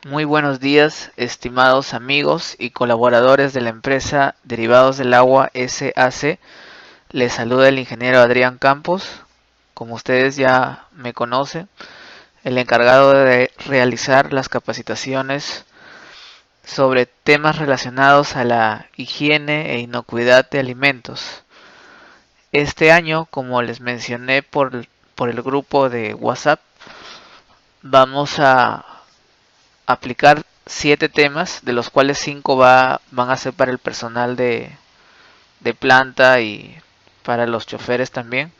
Muy buenos días, estimados amigos y colaboradores de la empresa Derivados del Agua SAC. Les saluda el ingeniero Adrián Campos. Como ustedes ya me conocen, el encargado de realizar las capacitaciones sobre temas relacionados a la higiene e inocuidad de alimentos. Este año, como les mencioné por el grupo de WhatsApp, vamos a aplicar 7 temas, de los cuales 5 van a ser para el personal de planta y para los choferes también.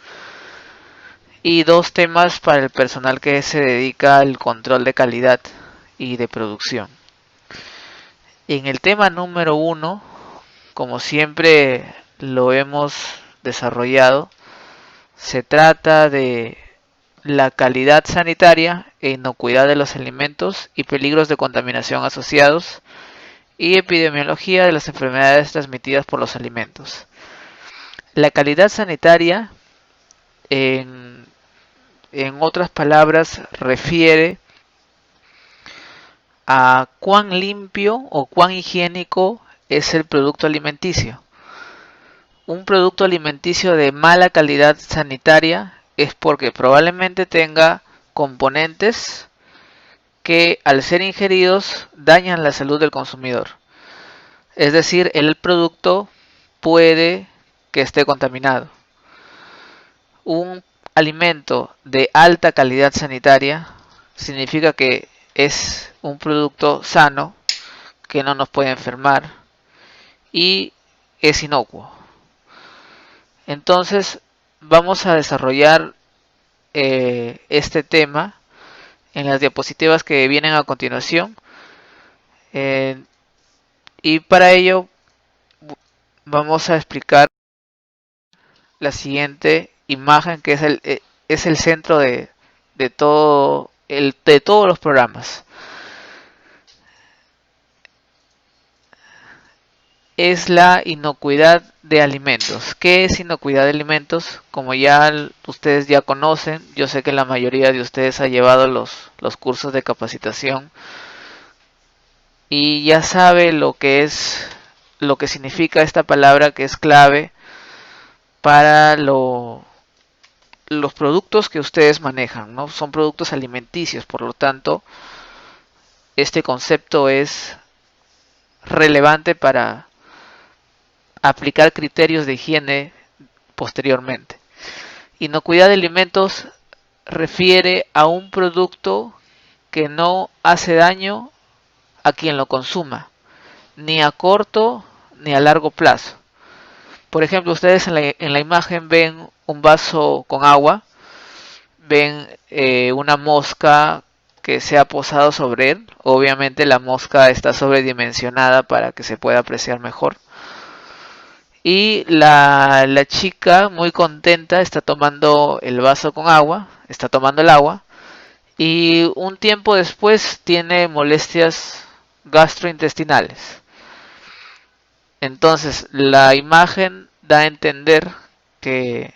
Y 2 temas para el personal que se dedica al control de calidad y de producción. En el tema número 1, como siempre lo hemos desarrollado, se trata de la calidad sanitaria e inocuidad de los alimentos y peligros de contaminación asociados y epidemiología de las enfermedades transmitidas por los alimentos. La calidad sanitaria, en, en otras palabras, refiere a cuán limpio o cuán higiénico es el producto alimenticio. Un producto alimenticio de mala calidad sanitaria es porque probablemente tenga componentes que al ser ingeridos dañan la salud del consumidor. Es decir, el producto puede que esté contaminado. Un alimento de alta calidad sanitaria significa que es un producto sano, que no nos puede enfermar y es inocuo. Entonces vamos a desarrollar este tema en las diapositivas que vienen a continuación. Y para ello vamos a explicar la siguiente imagen, que es el centro de de todos los programas. Es la inocuidad de alimentos. ¿Qué es inocuidad de alimentos? Como ya ustedes ya conocen, yo sé que la mayoría de ustedes ha llevado los cursos de capacitación y ya sabe lo que significa esta palabra, que es clave para los productos que ustedes manejan, ¿no? Son productos alimenticios, por lo tanto, este concepto es relevante para aplicar criterios de higiene posteriormente. Inocuidad de alimentos refiere a un producto que no hace daño a quien lo consuma, ni a corto ni a largo plazo. Por ejemplo, ustedes en la imagen ven un vaso con agua, ven una mosca que se ha posado sobre él. Obviamente la mosca está sobredimensionada para que se pueda apreciar mejor. Y la chica, muy contenta, está tomando el vaso con agua, está tomando el agua. Y un tiempo después tiene molestias gastrointestinales. Entonces la imagen da a entender que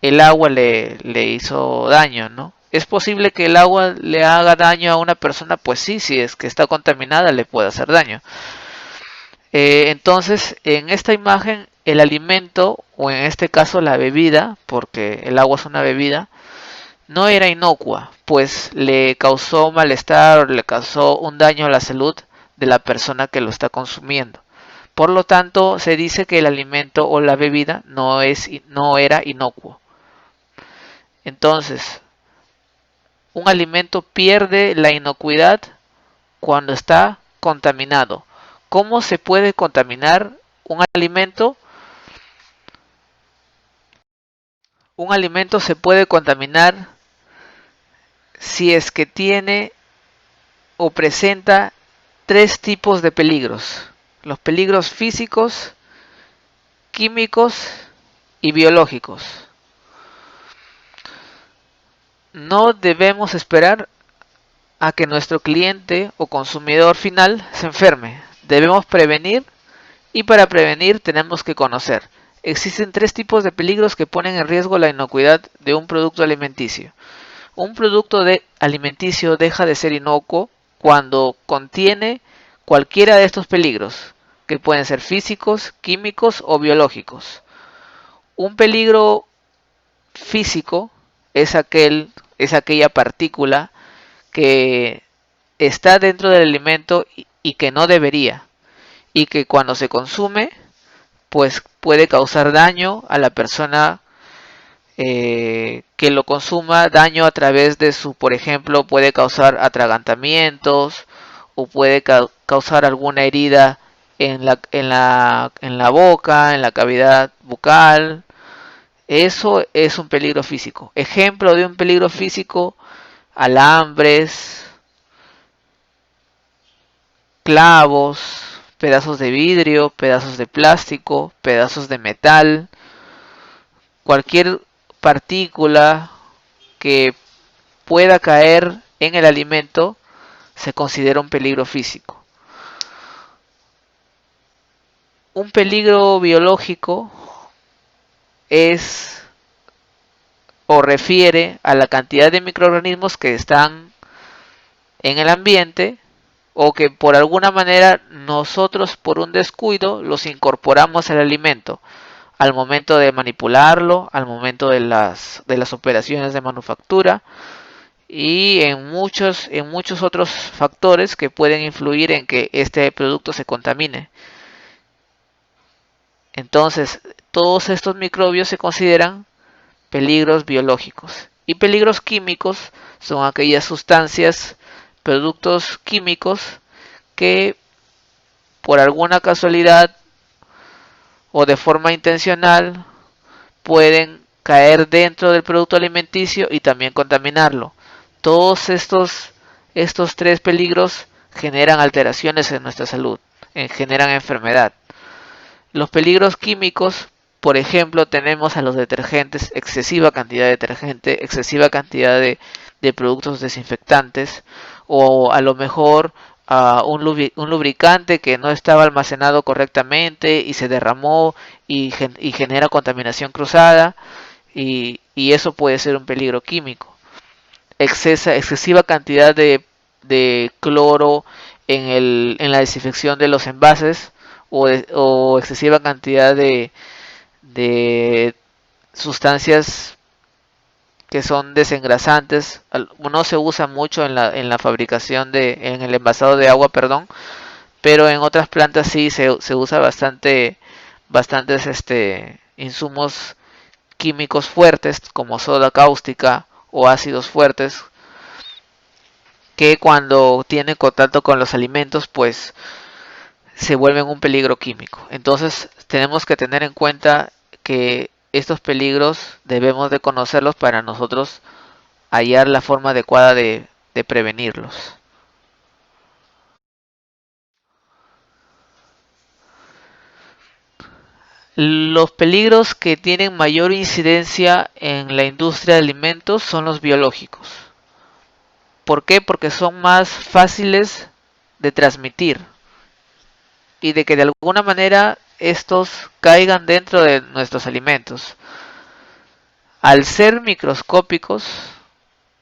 el agua le hizo daño, ¿no? ¿Es posible que el agua le haga daño a una persona? Pues sí, si es que está contaminada le puede hacer daño. Entonces, en esta imagen, el alimento, o en este caso la bebida, porque el agua es una bebida, no era inocua, pues le causó malestar o le causó un daño a la salud de la persona que lo está consumiendo. Por lo tanto, se dice que el alimento o la bebida no era inocuo. Entonces, un alimento pierde la inocuidad cuando está contaminado. ¿Cómo se puede contaminar un alimento? Un alimento se puede contaminar si es que tiene o presenta 3 tipos de peligros: los peligros físicos, químicos y biológicos. No debemos esperar a que nuestro cliente o consumidor final se enferme. Debemos prevenir, y para prevenir tenemos que conocer. Existen 3 tipos de peligros que ponen en riesgo la inocuidad de un producto alimenticio. Un producto alimenticio deja de ser inocuo cuando contiene cualquiera de estos peligros, que pueden ser físicos, químicos o biológicos. Un peligro físico es aquella partícula que está dentro del alimento y que no debería, y que cuando se consume pues puede causar daño a la persona que lo consuma, daño a través de su, por ejemplo, puede causar atragantamientos o puede causar alguna herida en la boca, en la cavidad bucal. Eso es un peligro físico. Ejemplo de un peligro físico: alambres, clavos, pedazos de vidrio, pedazos de plástico, pedazos de metal, cualquier partícula que pueda caer en el alimento se considera un peligro físico. Un peligro biológico es o refiere a la cantidad de microorganismos que están en el ambiente o que por alguna manera nosotros por un descuido los incorporamos al alimento al momento de manipularlo, al momento de las operaciones de manufactura y en muchos otros factores que pueden influir en que este producto se contamine. Entonces, todos estos microbios se consideran peligros biológicos. Y peligros químicos son aquellas sustancias, productos químicos que por alguna casualidad o de forma intencional pueden caer dentro del producto alimenticio y también contaminarlo. Todos estos tres peligros generan alteraciones en nuestra salud, generan enfermedad. Los peligros químicos, por ejemplo, tenemos a los detergentes, excesiva cantidad de detergente, excesiva cantidad de productos desinfectantes, o a lo mejor un lubricante que no estaba almacenado correctamente y se derramó y genera contaminación cruzada, y eso puede ser un peligro químico. Excesiva cantidad de cloro en la desinfección de los envases, o excesiva cantidad de sustancias que son desengrasantes. No se usa mucho en la fabricación en el envasado de agua, perdón, pero en otras plantas sí se usa bastantes insumos químicos fuertes como soda cáustica o ácidos fuertes que cuando tienen contacto con los alimentos pues se vuelven un peligro químico. Entonces tenemos que tener en cuenta que estos peligros debemos de conocerlos para nosotros hallar la forma adecuada de prevenirlos. Los peligros que tienen mayor incidencia en la industria de alimentos son los biológicos. ¿Por qué? Porque son más fáciles de transmitir y de que de alguna manera estos caigan dentro de nuestros alimentos. Al ser microscópicos,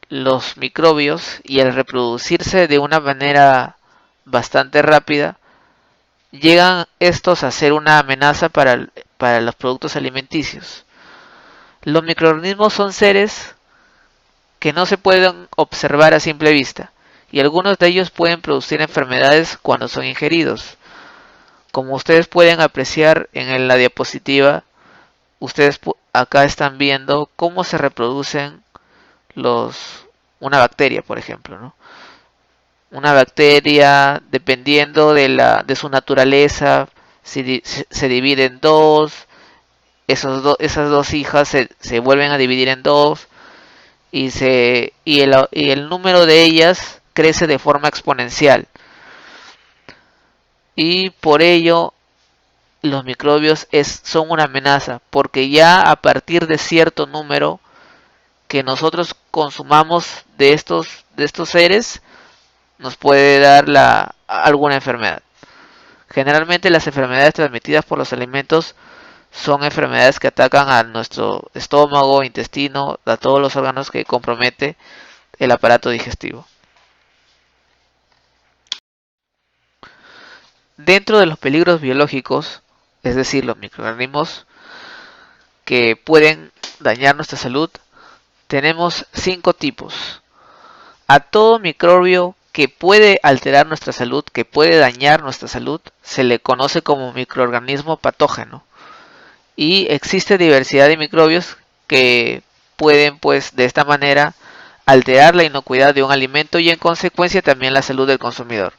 los microbios y al reproducirse de una manera bastante rápida, llegan estos a ser una amenaza para los productos alimenticios. Los microorganismos son seres que no se pueden observar a simple vista, y algunos de ellos pueden producir enfermedades cuando son ingeridos. Como ustedes pueden apreciar en la diapositiva, ustedes acá están viendo cómo se reproducen una bacteria, por ejemplo, ¿no? Una bacteria, dependiendo de su naturaleza, se divide en dos. Esas dos hijas se vuelven a dividir en dos y el número de ellas crece de forma exponencial. Y por ello los microbios son una amenaza, porque ya a partir de cierto número que nosotros consumamos de estos seres, nos puede dar alguna enfermedad. Generalmente las enfermedades transmitidas por los alimentos son enfermedades que atacan a nuestro estómago, intestino, a todos los órganos que compromete el aparato digestivo. Dentro de los peligros biológicos, es decir, los microorganismos que pueden dañar nuestra salud, tenemos 5 tipos. A todo microbio que puede alterar nuestra salud, que puede dañar nuestra salud, se le conoce como microorganismo patógeno. Y existe diversidad de microbios que pueden, pues, de esta manera alterar la inocuidad de un alimento y en consecuencia también la salud del consumidor.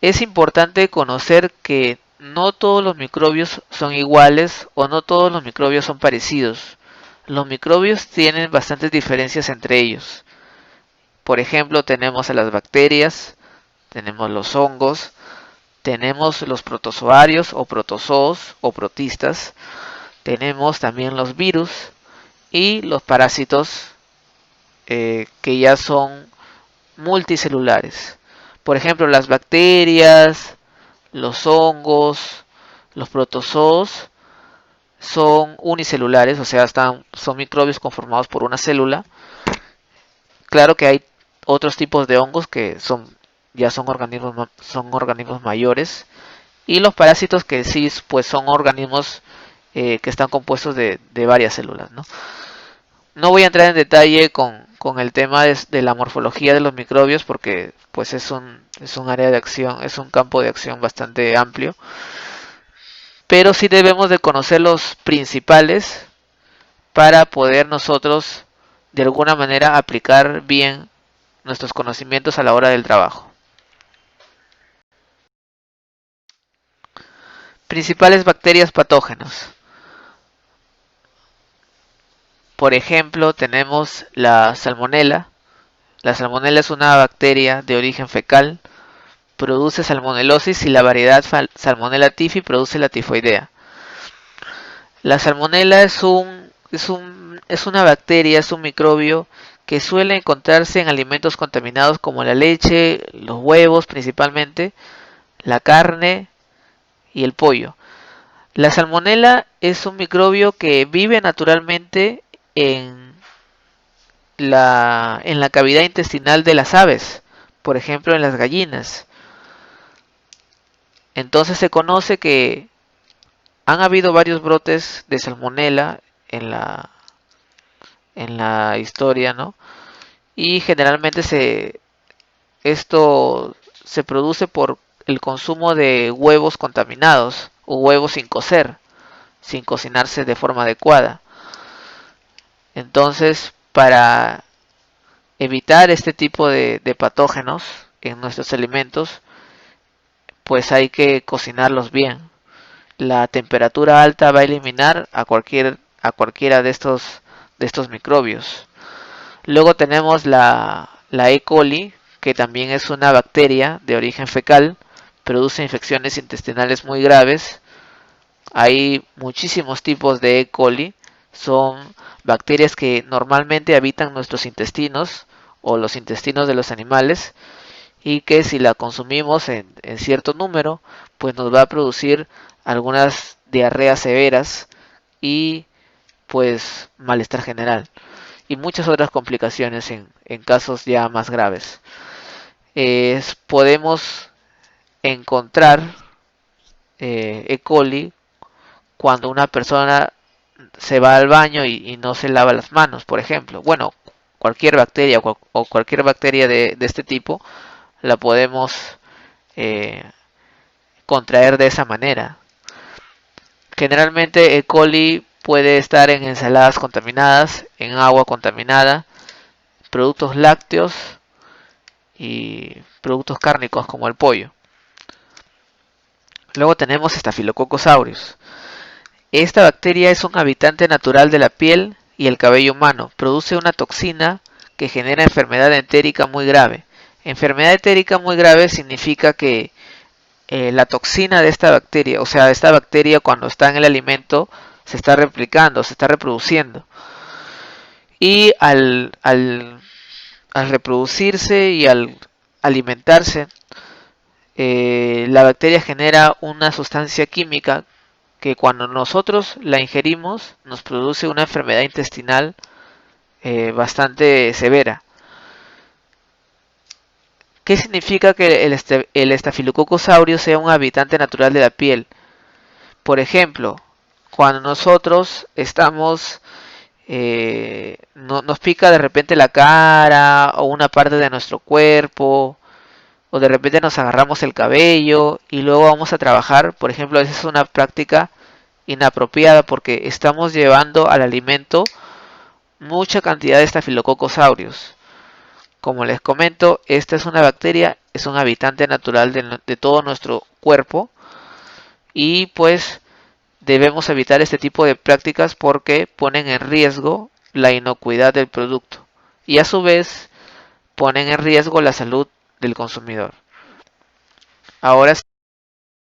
Es importante conocer que no todos los microbios son iguales o no todos los microbios son parecidos. Los microbios tienen bastantes diferencias entre ellos. Por ejemplo, tenemos a las bacterias, tenemos los hongos, tenemos los protozoarios o protozoos o protistas, tenemos también los virus y los parásitos que ya son multicelulares. Por ejemplo, las bacterias, los hongos, los protozoos son unicelulares, o sea, son microbios conformados por una célula. Claro que hay otros tipos de hongos que ya son organismos mayores, y los parásitos que sí pues son organismos que están compuestos de varias células, ¿no? No voy a entrar en detalle con el tema de la morfología de los microbios porque pues es un área de acción, es un campo de acción bastante amplio, pero sí debemos de conocer los principales para poder nosotros de alguna manera aplicar bien nuestros conocimientos a la hora del trabajo. Principales bacterias patógenas. Por ejemplo, tenemos la salmonela. La salmonela es una bacteria de origen fecal, produce salmonelosis y la variedad Salmonella typhi produce la tifoidea. La salmonela es una bacteria, es un microbio que suele encontrarse en alimentos contaminados como la leche, los huevos principalmente, la carne y el pollo. La salmonela es un microbio que vive naturalmente en la cavidad intestinal de las aves, por ejemplo en las gallinas. Entonces se conoce que han habido varios brotes de salmonela en la historia, ¿no? Y generalmente esto se produce por el consumo de huevos contaminados o huevos sin cocer, sin cocinarse de forma adecuada. Entonces, para evitar este tipo de patógenos en nuestros alimentos, pues hay que cocinarlos bien. La temperatura alta va a eliminar a cualquiera de estos microbios. Luego tenemos la E. coli, que también es una bacteria de origen fecal, produce infecciones intestinales muy graves. Hay muchísimos tipos de E. coli, son bacterias que normalmente habitan nuestros intestinos o los intestinos de los animales y que si la consumimos en cierto número, pues nos va a producir algunas diarreas severas y pues malestar general y muchas otras complicaciones en casos ya más graves. Podemos encontrar E. coli cuando una persona se va al baño y no se lava las manos, por ejemplo. Bueno, cualquier bacteria o cualquier bacteria de este tipo la podemos eh, contraer de esa manera. Generalmente E. coli puede estar en ensaladas contaminadas, en agua contaminada, productos lácteos y productos cárnicos como el pollo. Luego tenemos Staphylococcus aureus. Esta bacteria es un habitante natural de la piel y el cabello humano. Produce una toxina que genera enfermedad entérica muy grave. Enfermedad entérica muy grave significa que la toxina de esta bacteria, o sea, esta bacteria cuando está en el alimento se está replicando, se está reproduciendo. Y al reproducirse y al alimentarse, la bacteria genera una sustancia química que cuando nosotros la ingerimos nos produce una enfermedad intestinal bastante severa, ¿Qué significa que el Staphylococcus aureus sea un habitante natural de la piel? Por ejemplo, cuando nosotros estamos, nos pica de repente la cara o una parte de nuestro cuerpo, o de repente nos agarramos el cabello y luego vamos a trabajar, por ejemplo, esa es una práctica inapropiada porque estamos llevando al alimento mucha cantidad de Staphylococcus aureus. Como les comento, esta es una bacteria, es un habitante natural de todo nuestro cuerpo y pues debemos evitar este tipo de prácticas porque ponen en riesgo la inocuidad del producto y a su vez ponen en riesgo la salud del consumidor. Ahora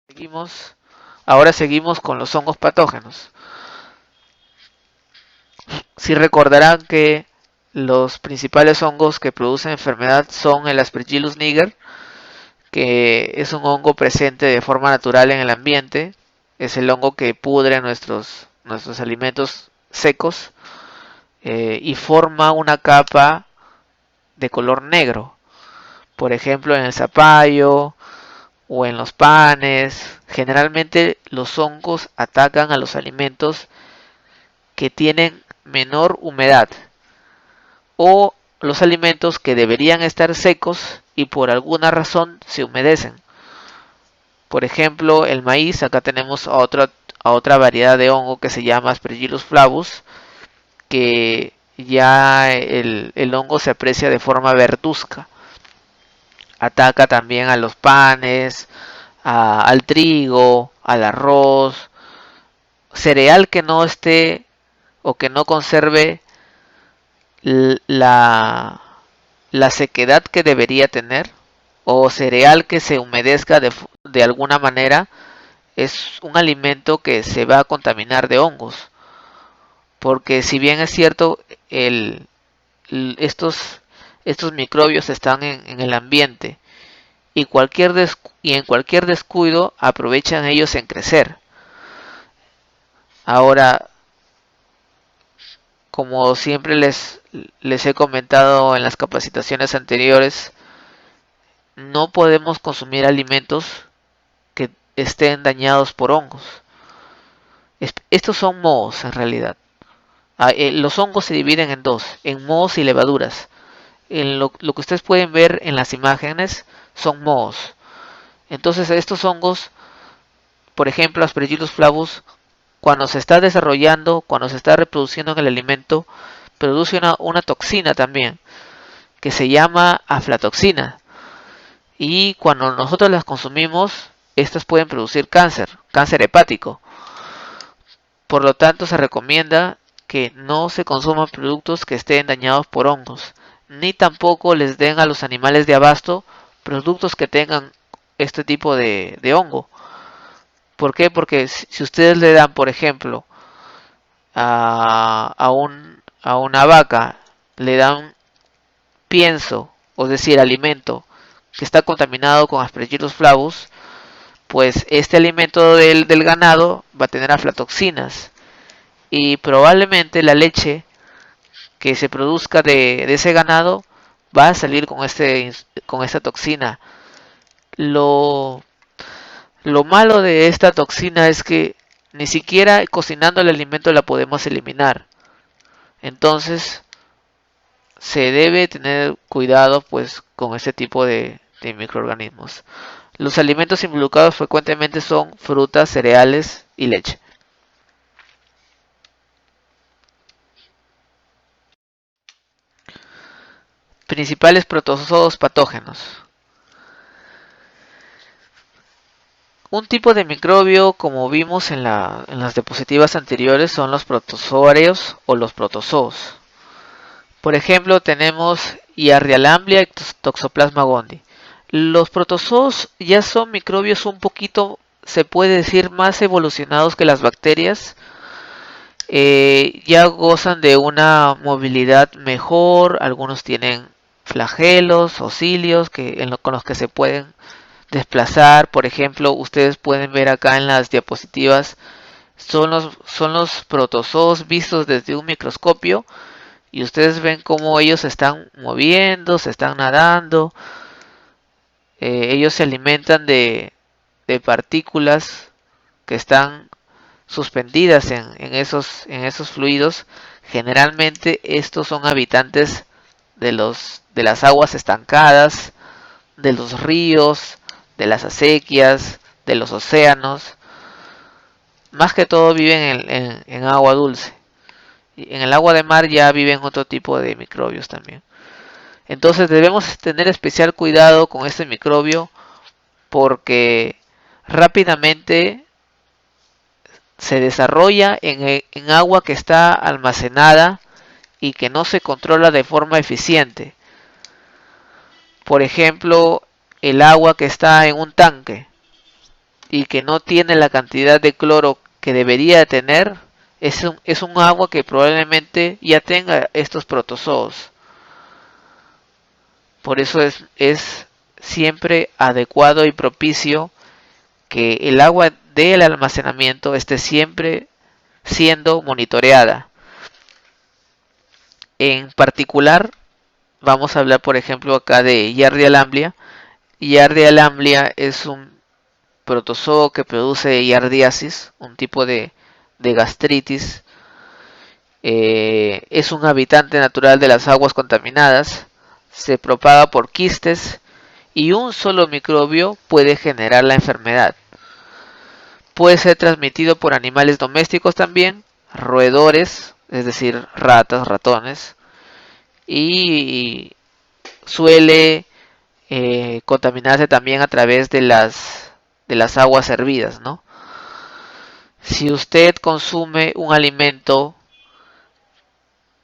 seguimos, ahora seguimos con los hongos patógenos. Si recordarán que los principales hongos que producen enfermedad son el Aspergillus niger, que es un hongo presente de forma natural en el ambiente, es el hongo que pudre nuestros alimentos secos y forma una capa de color negro, por ejemplo en el zapallo o en los panes. Generalmente los hongos atacan a los alimentos que tienen menor humedad o los alimentos que deberían estar secos y por alguna razón se humedecen. Por ejemplo, el maíz, acá tenemos a otra variedad de hongo que se llama Aspergillus flavus, que ya el hongo se aprecia de forma verduzca. Ataca también a los panes, al trigo, al arroz, cereal que no esté o que no conserve la, la sequedad que debería tener, o cereal que se humedezca de alguna manera, es un alimento que se va a contaminar de hongos. Porque si bien es cierto, estos microbios están en el ambiente y, y en cualquier descuido aprovechan ellos en crecer. Ahora, como siempre les he comentado en las capacitaciones anteriores, no podemos consumir alimentos que estén dañados por hongos. Estos son mohos en realidad. Los hongos se dividen en dos, en mohos y levaduras. Lo que ustedes pueden ver en las imágenes son mohos. Entonces estos hongos, por ejemplo Aspergillus flavus, cuando se está desarrollando, cuando se está reproduciendo en el alimento, produce una toxina también, que se llama aflatoxina. Y cuando nosotros las consumimos, estas pueden producir cáncer hepático. Por lo tanto, se recomienda que no se consuman productos que estén dañados por hongos, ni tampoco les den a los animales de abasto productos que tengan este tipo de hongo. ¿Por qué? Porque si ustedes le dan, por ejemplo, a una vaca, le dan pienso, es decir, alimento que está contaminado con Aspergillus flavus, pues este alimento del ganado va a tener aflatoxinas y probablemente la leche que se produzca de ese ganado va a salir con esta toxina. Lo, lo malo de esta toxina es que ni siquiera cocinando el alimento la podemos eliminar. Entonces se debe tener cuidado pues con este tipo de microorganismos. Los alimentos involucrados frecuentemente son frutas, cereales y leche. Principales protozoos patógenos. Un tipo de microbio, como vimos en las diapositivas anteriores, son los protozoarios o los protozoos. Por ejemplo, tenemos Yersinia lamblia y Toxoplasma gondii. Los protozoos ya son microbios un poquito, se puede decir, más evolucionados que las bacterias. Ya gozan de una movilidad mejor, algunos tienen flagelos o cilios con los que se pueden desplazar. Por ejemplo, ustedes pueden ver acá en las diapositivas, son los protozoos vistos desde un microscopio y ustedes ven cómo ellos se están moviendo, se están nadando. ellos se alimentan de partículas que están suspendidas en esos fluidos. Generalmente estos son habitantes de las aguas estancadas, de los ríos, de las acequias, de los océanos. Más que todo viven en agua dulce. En el agua de mar ya viven otro tipo de microbios también. Entonces debemos tener especial cuidado con este microbio porque rápidamente se desarrolla en agua que está almacenada y que no se controla de forma eficiente. Por ejemplo, el agua que está en un tanque y que no tiene la cantidad de cloro que debería tener, es un agua que probablemente ya tenga estos protozoos. Por eso es siempre adecuado y propicio que el agua del almacenamiento esté siempre siendo monitoreada. En particular, vamos a hablar, por ejemplo, acá de Giardia lamblia. Giardia lamblia es un protozoo que produce giardiasis, un tipo de gastritis. Es un habitante natural de las aguas contaminadas. Se propaga por quistes y un solo microbio puede generar la enfermedad. Puede ser transmitido por animales domésticos también, roedores, es decir, ratas, ratones, y suele contaminarse también a través de las aguas hervidas, ¿no? Si usted consume un alimento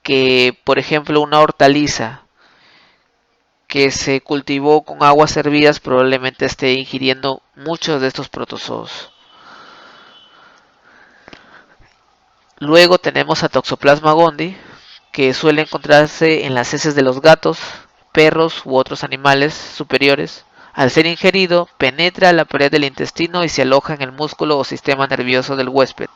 que, por ejemplo, una hortaliza que se cultivó con aguas hervidas, probablemente esté ingiriendo muchos de estos protozoos. Luego tenemos a Toxoplasma gondii, que suele encontrarse en las heces de los gatos, perros u otros animales superiores. Al ser ingerido, penetra la pared del intestino y se aloja en el músculo o sistema nervioso del huésped.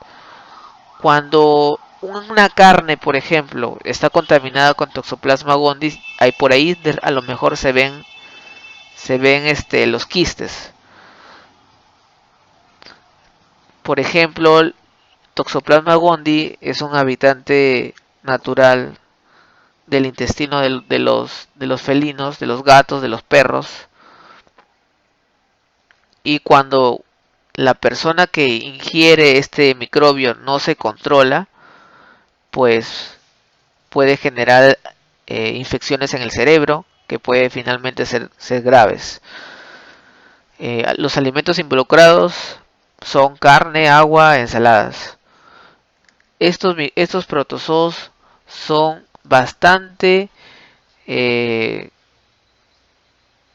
Cuando una carne, por ejemplo, está contaminada con Toxoplasma gondii, hay por ahí a lo mejor se ven los quistes. Por ejemplo, Toxoplasma gondii es un habitante natural del intestino de los felinos, de los gatos, de los perros. Y cuando la persona que ingiere este microbio no se controla, pues puede generar infecciones en el cerebro que puede finalmente ser graves. Los alimentos involucrados son carne, agua, ensaladas. Estos protozoos son bastante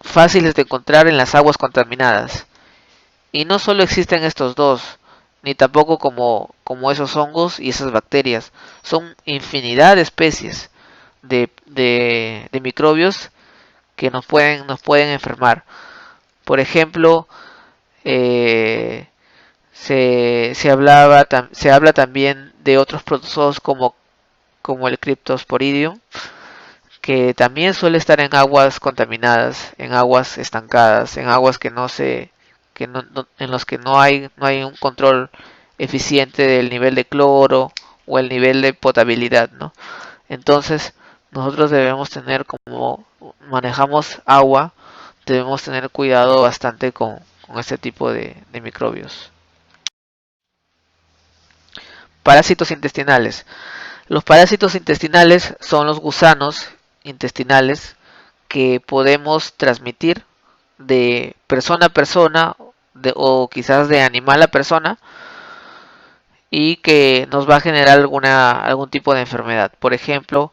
fáciles de encontrar en las aguas contaminadas. Y no solo existen estos dos, ni tampoco como esos hongos y esas bacterias. Son infinidad de especies de microbios que nos pueden enfermar. Por ejemplo, se habla también de otros protozoos como el Cryptosporidium, que también suele estar en aguas contaminadas, en aguas estancadas, en aguas en los que no hay un control eficiente del nivel de cloro o el nivel de potabilidad, ¿no? Entonces, nosotros debemos tener, como manejamos agua, debemos tener cuidado bastante con este tipo de microbios. Parásitos intestinales. Los parásitos intestinales son los gusanos intestinales que podemos transmitir de persona a persona o quizás de animal a persona y que nos va a generar algún tipo de enfermedad. Por ejemplo,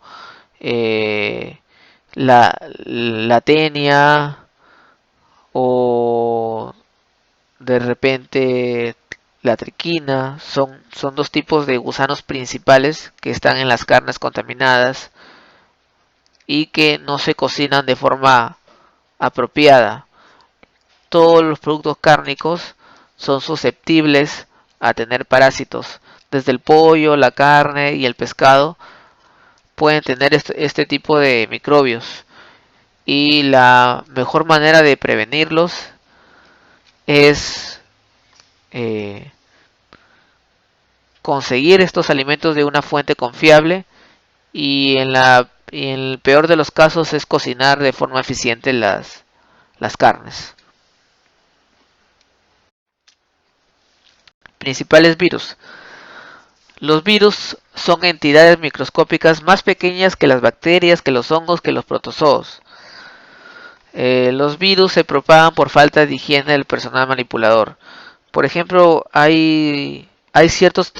la tenia o de repente la triquina son dos tipos de gusanos principales que están en las carnes contaminadas y que no se cocinan de forma apropiada. Todos los productos cárnicos son susceptibles a tener parásitos. Desde el pollo, la carne y el pescado pueden tener este tipo de microbios. y la mejor manera de prevenirlos es eh, conseguir estos alimentos de una fuente confiable y en el peor de los casos es cocinar de forma eficiente las carnes. Principales virus. Los virus son entidades microscópicas más pequeñas que las bacterias, que los hongos, que los protozoos. Los virus se propagan por falta de higiene del personal manipulador. Por ejemplo, hay ciertos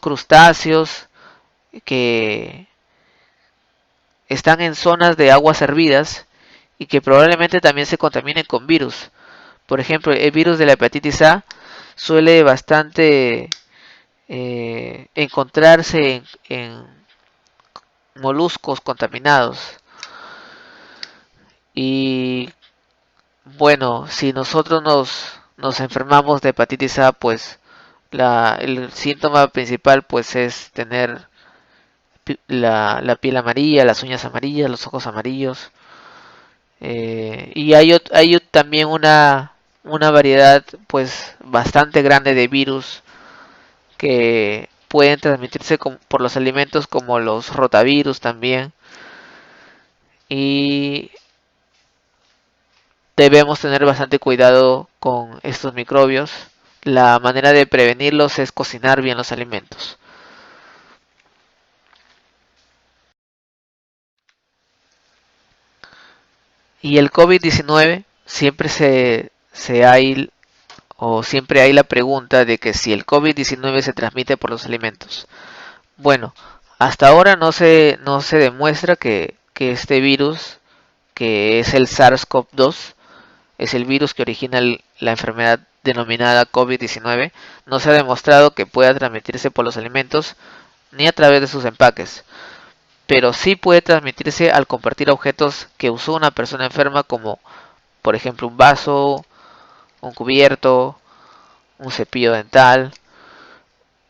crustáceos que están en zonas de aguas hervidas y que probablemente también se contaminen con virus. Por ejemplo, el virus de la hepatitis A suele bastante encontrarse en moluscos contaminados. Y bueno, si nosotros nos enfermamos de hepatitis A, pues el síntoma principal pues es tener la piel amarilla, las uñas amarillas, los ojos amarillos. Y hay también una variedad pues bastante grande de virus que pueden transmitirse por los alimentos como los rotavirus también. Y debemos tener bastante cuidado con estos microbios. La manera de prevenirlos es cocinar bien los alimentos. Y el COVID-19 siempre hay la pregunta de que si el COVID-19 se transmite por los alimentos. Bueno, hasta ahora no se demuestra que este virus, que es el SARS-CoV-2, es el virus que origina la enfermedad denominada COVID-19, no se ha demostrado que pueda transmitirse por los alimentos ni a través de sus empaques, pero sí puede transmitirse al compartir objetos que usó una persona enferma como por ejemplo un vaso, un cubierto, un cepillo dental.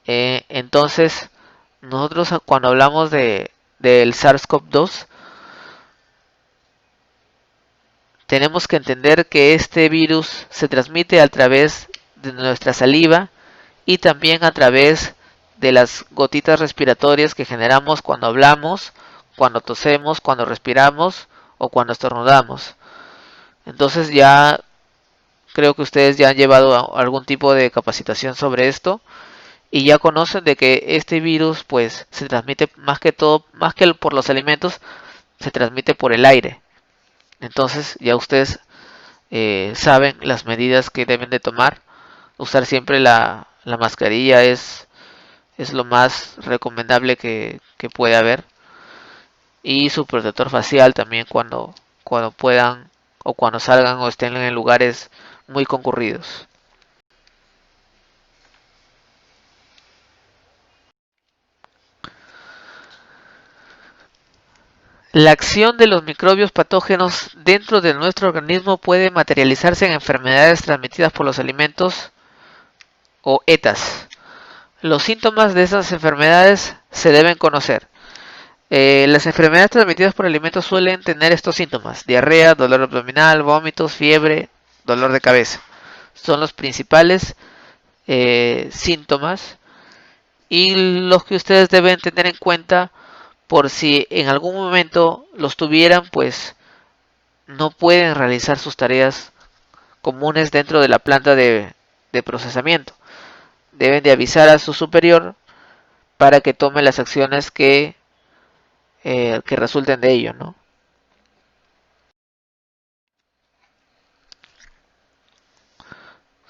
Entonces, nosotros cuando hablamos del SARS-CoV-2, tenemos que entender que este virus se transmite a través de nuestra saliva y también a través de las gotitas respiratorias que generamos cuando hablamos, cuando tosemos, cuando respiramos o cuando estornudamos. Entonces ya creo que ustedes ya han llevado algún tipo de capacitación sobre esto y ya conocen de que este virus pues se transmite más que todo, más que por los alimentos, se transmite por el aire. Entonces ya ustedes saben las medidas que deben de tomar. Usar siempre la mascarilla es lo más recomendable que puede haber. Y su protector facial también cuando puedan o cuando salgan o estén en lugares muy concurridos. La acción de los microbios patógenos dentro de nuestro organismo puede materializarse en enfermedades transmitidas por los alimentos o ETAs. Los síntomas de esas enfermedades se deben conocer. Las enfermedades transmitidas por alimentos suelen tener estos síntomas: diarrea, dolor abdominal, vómitos, fiebre, dolor de cabeza. Son los principales síntomas y los que ustedes deben tener en cuenta por si en algún momento los tuvieran, pues no pueden realizar sus tareas comunes dentro de la planta de procesamiento. Deben de avisar a su superior para que tome las acciones que resulten de ello, ¿no?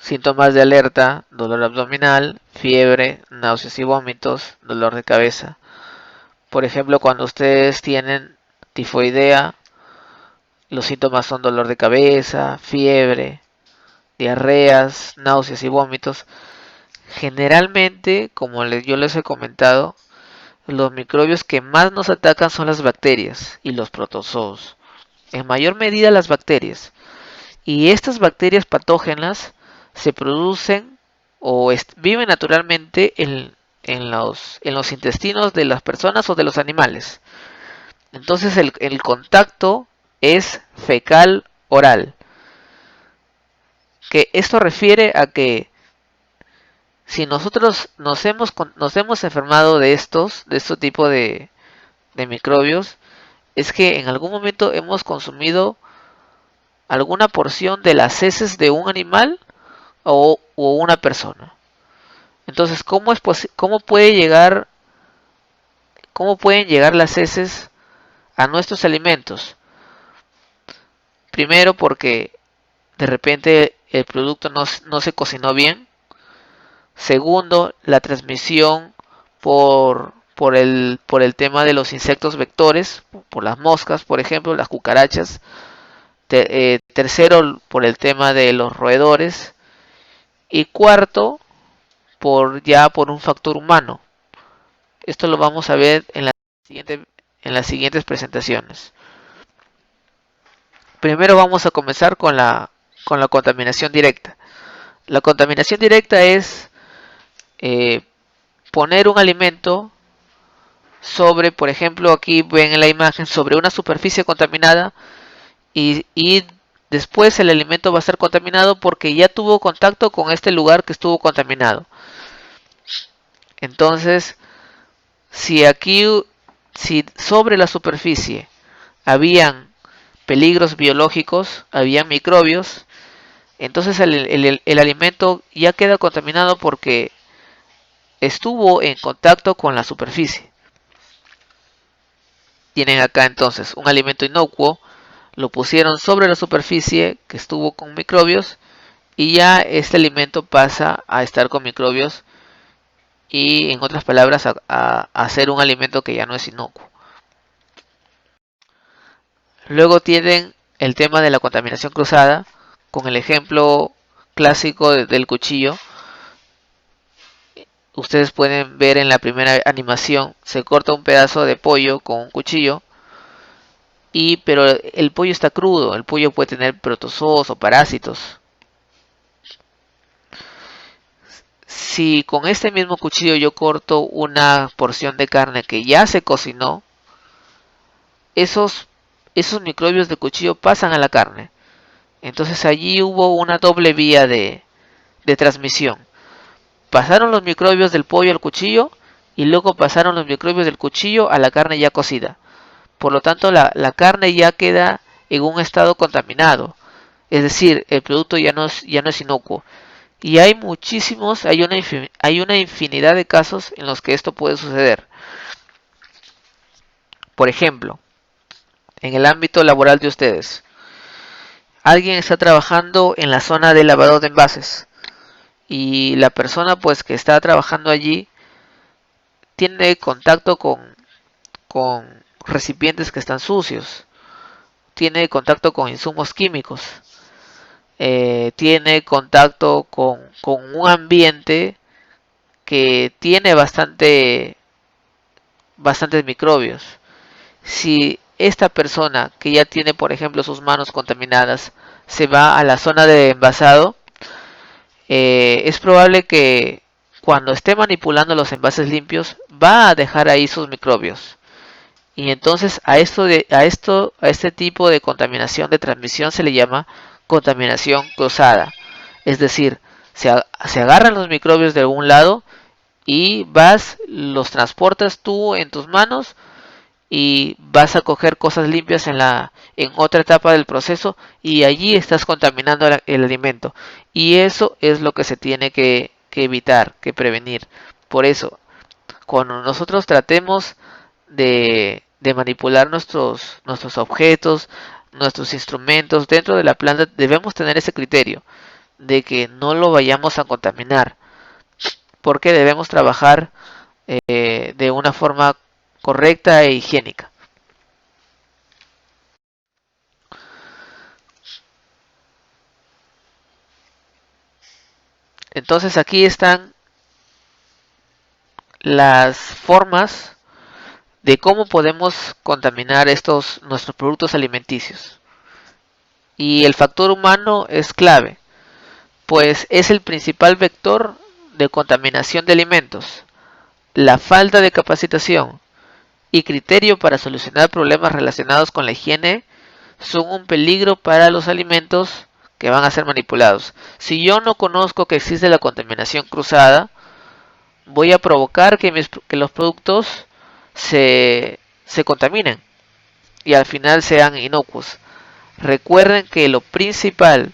Síntomas de alerta: dolor abdominal, fiebre, náuseas y vómitos, dolor de cabeza. Por ejemplo, cuando ustedes tienen tifoidea, los síntomas son dolor de cabeza, fiebre, diarreas, náuseas y vómitos. Generalmente, como yo les he comentado, los microbios que más nos atacan son las bacterias y los protozoos. En mayor medida las bacterias. Y estas bacterias patógenas se producen o viven naturalmente en los intestinos de las personas o de los animales. Entonces el contacto es fecal oral. Que esto refiere a que si nosotros nos hemos enfermado de este tipo de microbios, es que en algún momento hemos consumido alguna porción de las heces de un animal o una persona. Entonces, cómo pueden llegar las heces a nuestros alimentos? Primero, porque de repente el producto no se cocinó bien. Segundo, la transmisión por el tema de los insectos vectores, por las moscas, por ejemplo, las cucarachas. Tercero, por el tema de los roedores. Y cuarto, por un factor humano. Esto lo vamos a ver en las siguientes presentaciones. Primero vamos a comenzar con la contaminación directa. La contaminación directa es poner un alimento sobre, por ejemplo, aquí ven en la imagen, sobre una superficie contaminada y después el alimento va a ser contaminado porque ya tuvo contacto con este lugar que estuvo contaminado. Entonces, si sobre la superficie habían peligros biológicos, habían microbios, entonces el alimento ya queda contaminado porque estuvo en contacto con la superficie. Tienen acá entonces un alimento inocuo, lo pusieron sobre la superficie que estuvo con microbios y ya este alimento pasa a estar con microbios y en otras palabras a ser un alimento que ya no es inocuo. Luego tienen el tema de la contaminación cruzada con el ejemplo clásico del cuchillo. Ustedes pueden ver en la primera animación, se corta un pedazo de pollo con un cuchillo, pero el pollo está crudo, el pollo puede tener protozoos o parásitos. Si con este mismo cuchillo yo corto una porción de carne que ya se cocinó, esos microbios de cuchillo pasan a la carne. Entonces allí hubo una doble vía de transmisión. Pasaron los microbios del pollo al cuchillo y luego pasaron los microbios del cuchillo a la carne ya cocida. Por lo tanto, la carne ya queda en un estado contaminado. Es decir, el producto ya no es inocuo. Y hay una infinidad de casos en los que esto puede suceder. Por ejemplo, en el ámbito laboral de ustedes, alguien está trabajando en la zona de lavado de envases y la persona pues que está trabajando allí tiene contacto con recipientes que están sucios, tiene contacto con insumos químicos, tiene contacto con un ambiente que tiene bastantes microbios. Si esta persona que ya tiene, por ejemplo, sus manos contaminadas, se va a la zona de envasado, es probable que cuando esté manipulando los envases limpios va a dejar ahí sus microbios. Y entonces a este tipo de contaminación de transmisión se le llama contaminación cruzada. Es decir, se agarran los microbios de algún lado y los transportas tú en tus manos y vas a coger cosas limpias en otra etapa del proceso y allí estás contaminando el alimento. Y eso es lo que se tiene que evitar, que prevenir. Por eso, cuando nosotros tratemos de manipular nuestros objetos, nuestros instrumentos dentro de la planta, debemos tener ese criterio de que no lo vayamos a contaminar, porque debemos trabajar de una forma correcta e higiénica. Entonces aquí están las formas de cómo podemos contaminar nuestros productos alimenticios. Y el factor humano es clave, pues es el principal vector de contaminación de alimentos. La falta de capacitación y criterio para solucionar problemas relacionados con la higiene son un peligro para los alimentos que van a ser manipulados. Si yo no conozco que existe la contaminación cruzada, voy a provocar que los productos se contaminen y al final sean inocuos. Recuerden que lo principal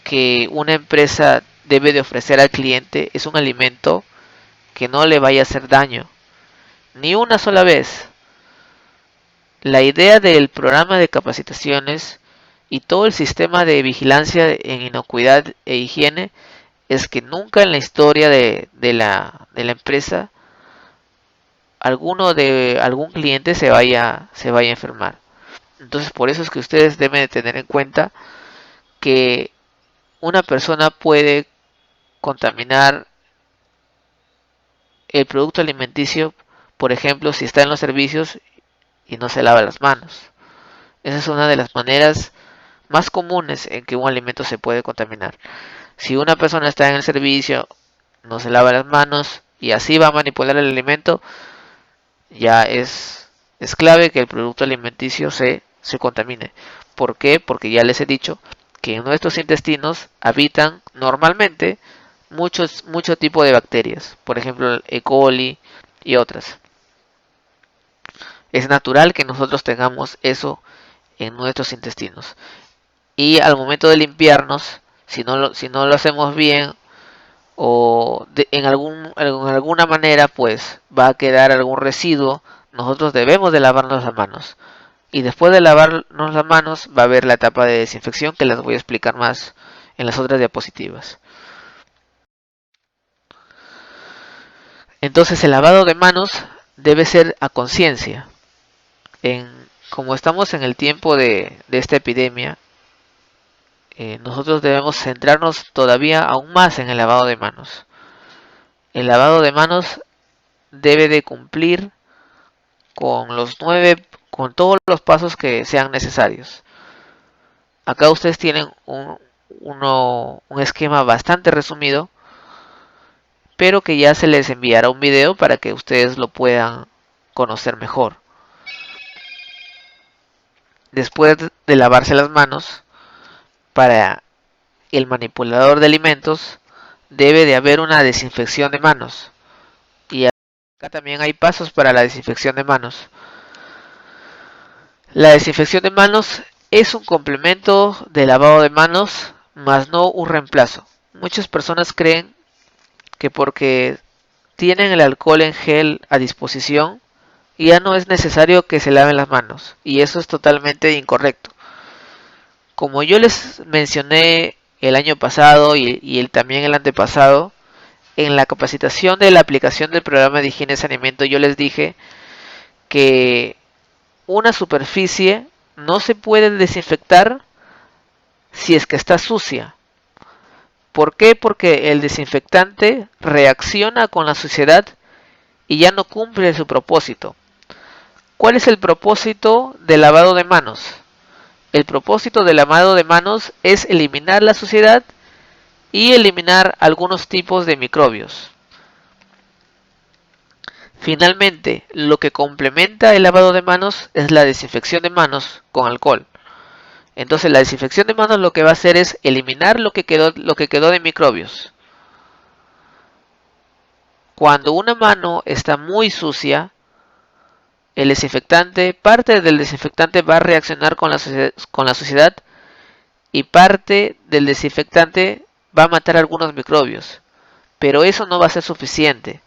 que una empresa debe de ofrecer al cliente es un alimento que no le vaya a hacer daño, ni una sola vez. La idea del programa de capacitaciones y todo el sistema de vigilancia en inocuidad e higiene es que nunca en la historia de la empresa algún cliente se vaya a enfermar. Entonces por eso es que ustedes deben de tener en cuenta que una persona puede contaminar el producto alimenticio, por ejemplo, si está en los servicios y no se lava las manos. Esa es una de las maneras más comunes en que un alimento se puede contaminar. Si una persona está en el servicio, no se lava las manos y así va a manipular el alimento, ya es clave que el producto alimenticio se contamine. ¿Por qué? Porque ya les he dicho que en nuestros intestinos habitan normalmente mucho tipo de bacterias, por ejemplo el E. coli y otras. Es natural que nosotros tengamos eso en nuestros intestinos. Y al momento de limpiarnos, si no lo hacemos bien o en alguna manera, pues va a quedar algún residuo, nosotros debemos de lavarnos las manos. Y después de lavarnos las manos va a haber la etapa de desinfección que les voy a explicar más en las otras diapositivas. Entonces el lavado de manos debe ser a conciencia. Como estamos en el tiempo de esta epidemia, nosotros debemos centrarnos todavía aún más en el lavado de manos. El lavado de manos debe de cumplir con todos los pasos que sean necesarios. Acá ustedes tienen un esquema bastante resumido, pero que ya se les enviará un video para que ustedes lo puedan conocer mejor. Después de lavarse las manos, para el manipulador de alimentos debe de haber una desinfección de manos. Y acá también hay pasos para la desinfección de manos. La desinfección de manos es un complemento de lavado de manos, más no un reemplazo. Muchas personas creen que porque tienen el alcohol en gel a disposición, ya no es necesario que se laven las manos. Y eso es totalmente incorrecto. Como yo les mencioné el año pasado y también el antepasado, en la capacitación de la aplicación del programa de higiene y saneamiento yo les dije que una superficie no se puede desinfectar si es que está sucia. ¿Por qué? Porque el desinfectante reacciona con la suciedad y ya no cumple su propósito. ¿Cuál es el propósito del lavado de manos? El propósito del lavado de manos es eliminar la suciedad y eliminar algunos tipos de microbios. Finalmente, lo que complementa el lavado de manos es la desinfección de manos con alcohol. Entonces la desinfección de manos lo que va a hacer es eliminar lo que quedó de microbios. Cuando una mano está muy sucia, parte del desinfectante va a reaccionar con la suciedad y parte del desinfectante va a matar algunos microbios. Pero eso no va a ser suficiente.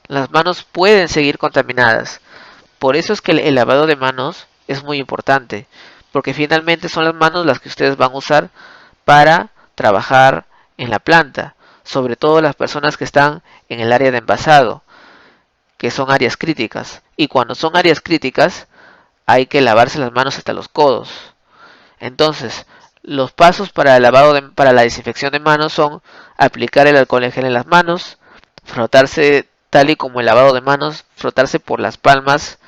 Las manos pueden seguir contaminadas. Por eso es que el lavado de manos es muy importante, porque finalmente son las manos las que ustedes van a usar para trabajar en la planta, sobre todo las personas que están en el área de envasado, que son áreas críticas. Y cuando son áreas críticas, hay que lavarse las manos hasta los codos. Entonces, los pasos para para la desinfección de manos son aplicar el alcohol en gel en las manos, frotarse tal y como el lavado de manos, frotarse por las palmas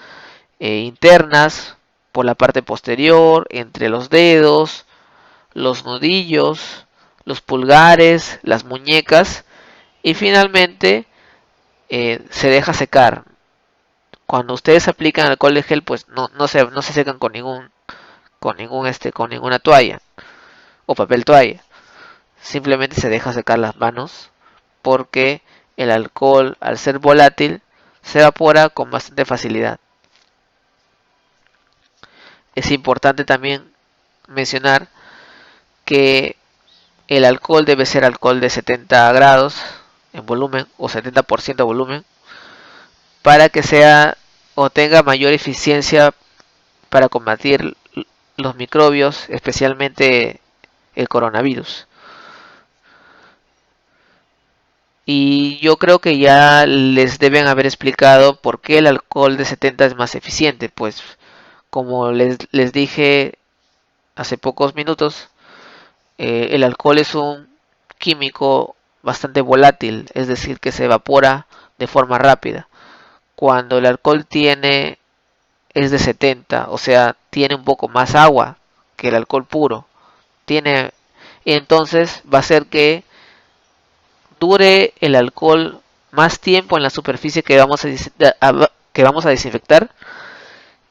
internas, por la parte posterior, entre los dedos, los nudillos, los pulgares, las muñecas y finalmente se deja secar. Cuando ustedes aplican alcohol de gel, pues no se secan con ninguna toalla o papel toalla. Simplemente se deja secar las manos porque el alcohol, al ser volátil, se evapora con bastante facilidad. Es importante también mencionar que el alcohol debe ser alcohol de 70 grados en volumen o 70% de volumen para que sea o tenga mayor eficiencia para combatir los microbios, especialmente el coronavirus. Y yo creo que ya les deben haber explicado por qué el alcohol de 70 es más eficiente. Pues como les dije hace pocos minutos, el alcohol es un químico bastante volátil, es decir, que se evapora de forma rápida. Cuando el alcohol es de 70, o sea, tiene un poco más agua que el alcohol puro. Tiene, entonces va a ser que dure el alcohol más tiempo en la superficie que vamos a desinfectar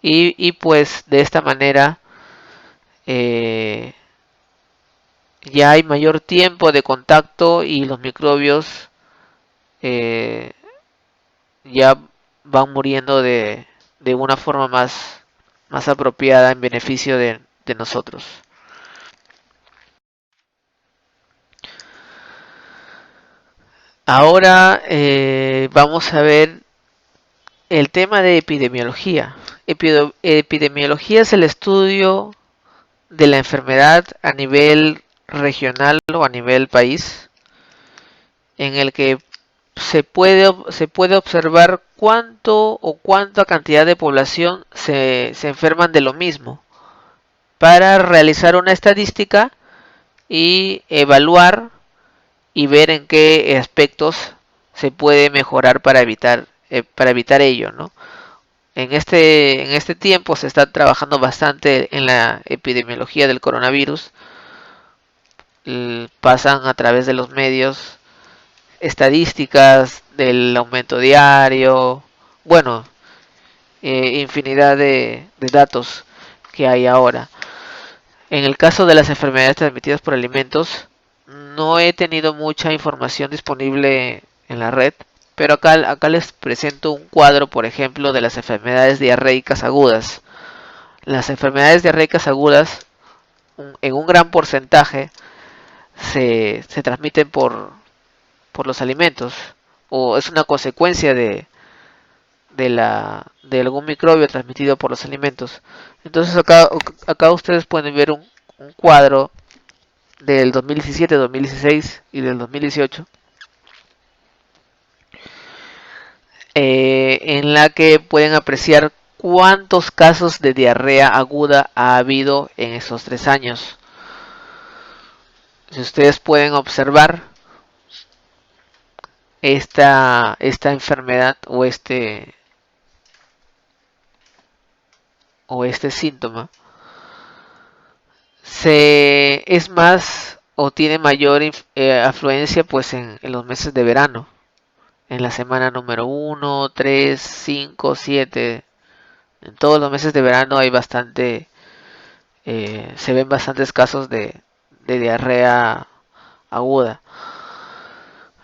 y pues de esta manera eh, ya hay mayor tiempo de contacto y los microbios eh, ya van muriendo de una forma más apropiada en beneficio de nosotros. Ahora vamos a ver el tema de epidemiología. Epidemiología es el estudio de la enfermedad a nivel regional o a nivel país, en el que se puede observar cuánto o cuánta cantidad de población se enferman de lo mismo, para realizar una estadística y evaluar y ver en qué aspectos se puede mejorar para evitar ello, ¿no? En este tiempo se está trabajando bastante en la epidemiología del coronavirus. Pasan a través de los medios estadísticas del aumento diario, bueno, infinidad de datos que hay ahora. En el caso de las enfermedades transmitidas por alimentos, no he tenido mucha información disponible en la red, pero acá les presento un cuadro, por ejemplo, de las enfermedades diarreicas agudas. Las enfermedades diarreicas agudas, en un gran porcentaje, se transmiten por los alimentos, o es una consecuencia de algún microbio transmitido por los alimentos. Entonces acá ustedes pueden ver un cuadro del 2017, 2016 y del 2018, en la que pueden apreciar cuántos casos de diarrea aguda ha habido en esos 3 años. Si ustedes pueden observar esta enfermedad o este síntoma, es más o tiene mayor afluencia pues en los meses de verano, en la semana número 1, 3, 5, 7. En todos los meses de verano se ven bastantes casos de diarrea aguda.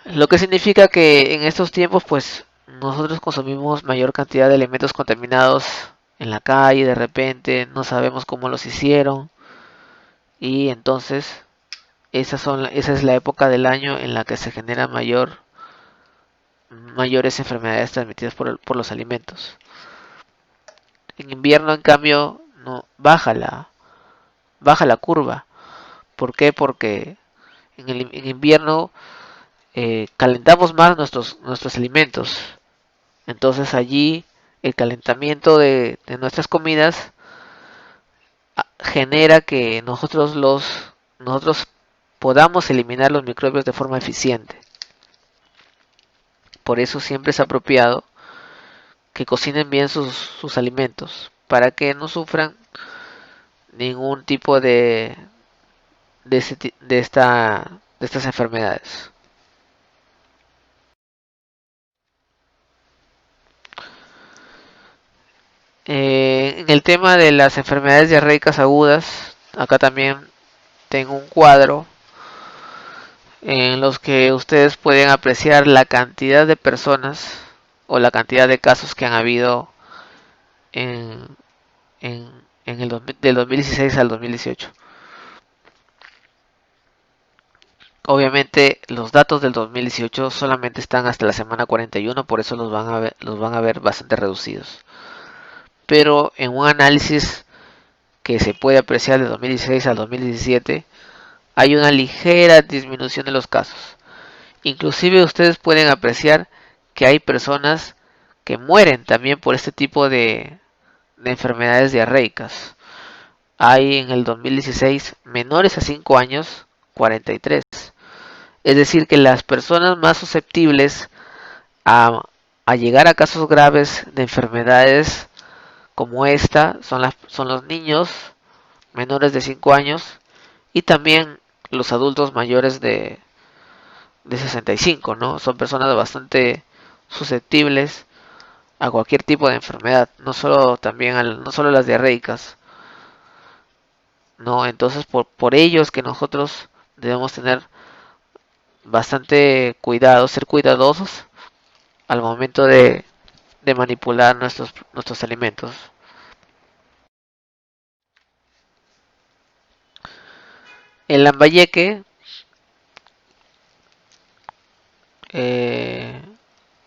Lo que significa que en estos tiempos pues nosotros consumimos mayor cantidad de elementos contaminados en la calle, de repente no sabemos cómo los hicieron, y entonces esa es la época del año en la que se genera mayores enfermedades transmitidas por los alimentos. En invierno, en cambio, no baja la curva. ¿Por qué? Porque en invierno calentamos más nuestros alimentos. Entonces allí el calentamiento de nuestras comidas genera que nosotros podamos eliminar los microbios de forma eficiente. Por eso siempre es apropiado que cocinen bien sus alimentos, para que no sufran ningún tipo de estas enfermedades. En el tema de las enfermedades diarreicas agudas, acá también tengo un cuadro en los que ustedes pueden apreciar la cantidad de personas o la cantidad de casos que han habido en, del 2016 al 2018. Obviamente los datos del 2018 solamente están hasta la semana 41, por eso los van a ver bastante reducidos. Pero en un análisis que se puede apreciar de 2016 al 2017, hay una ligera disminución de los casos. Inclusive ustedes pueden apreciar que hay personas que mueren también por este tipo de enfermedades diarreicas. Hay en el 2016 menores a 5 años 43. Es decir, que las personas más susceptibles a, a llegar a casos graves de enfermedades como esta son los niños menores de 5 años y también los adultos mayores de 65, ¿no? Son personas bastante susceptibles a cualquier tipo de enfermedad, no solo no solo las diarreicas, ¿no? Entonces por ello es que nosotros debemos tener bastante cuidado, ser cuidadosos al momento de manipular nuestros alimentos. El Lambayeque eh,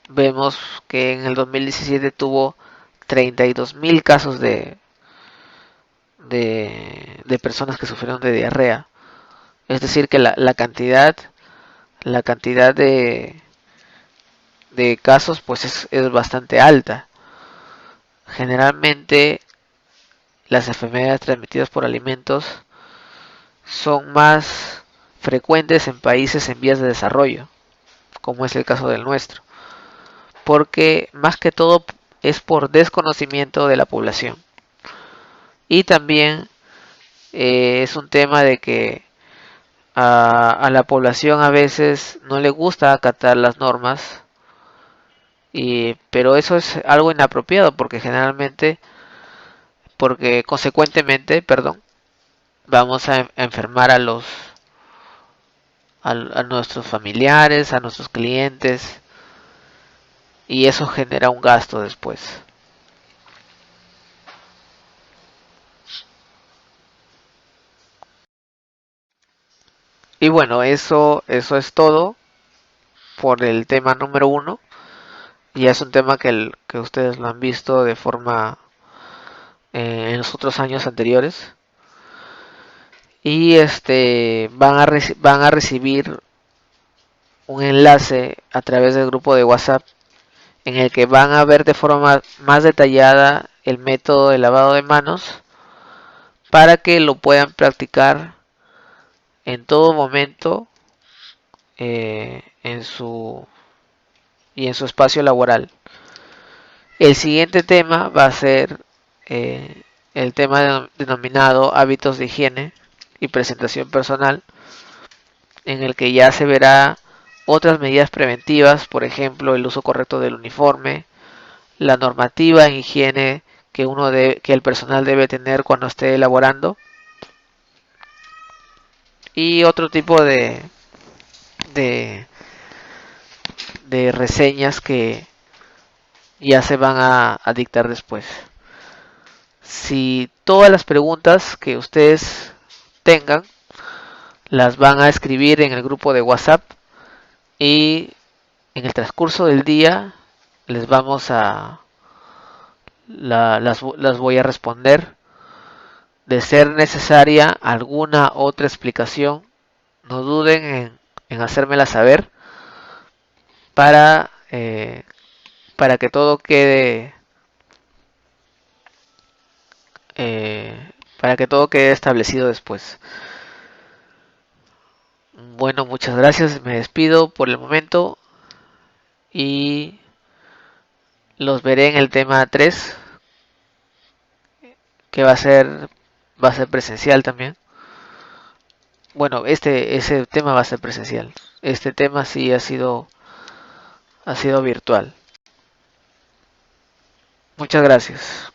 vemos que en el 2017 tuvo 32.000 casos de personas que sufrieron de diarrea. Es decir, que la cantidad de casos pues es bastante alta. Generalmente las enfermedades transmitidas por alimentos son más frecuentes en países en vías de desarrollo, como es el caso del nuestro, porque más que todo es por desconocimiento de la población. Y también es un tema de que a la población a veces no le gusta acatar las normas, pero eso es algo inapropiado porque consecuentemente, perdón, vamos a enfermar a nuestros familiares, a nuestros clientes, y eso genera un gasto después. Y bueno, eso es todo por el tema número uno. Ya es un tema que ustedes lo han visto de forma en los otros años anteriores. Y van a recibir un enlace a través del grupo de WhatsApp en el que van a ver de forma más detallada el método de lavado de manos para que lo puedan practicar en todo momento en en su espacio laboral. El siguiente tema va a ser eh, el tema denominado hábitos de higiene y presentación personal, en el que ya se verá otras medidas preventivas, por ejemplo, el uso correcto del uniforme, la normativa en higiene que el personal debe tener cuando esté elaborando y otro tipo de, de reseñas que ya se van a dictar después. Si todas las preguntas que ustedes tengan las van a escribir en el grupo de WhatsApp y en el transcurso del día les vamos las voy a responder. De ser necesaria alguna otra explicación, no duden en hacérmela saber para, eh, para que todo quede para que todo quede establecido después. Bueno, muchas gracias, me despido por el momento y los veré en el tema 3 que va a ser presencial también. Bueno, ese tema va a ser presencial. Este tema sí ha sido virtual. Muchas gracias.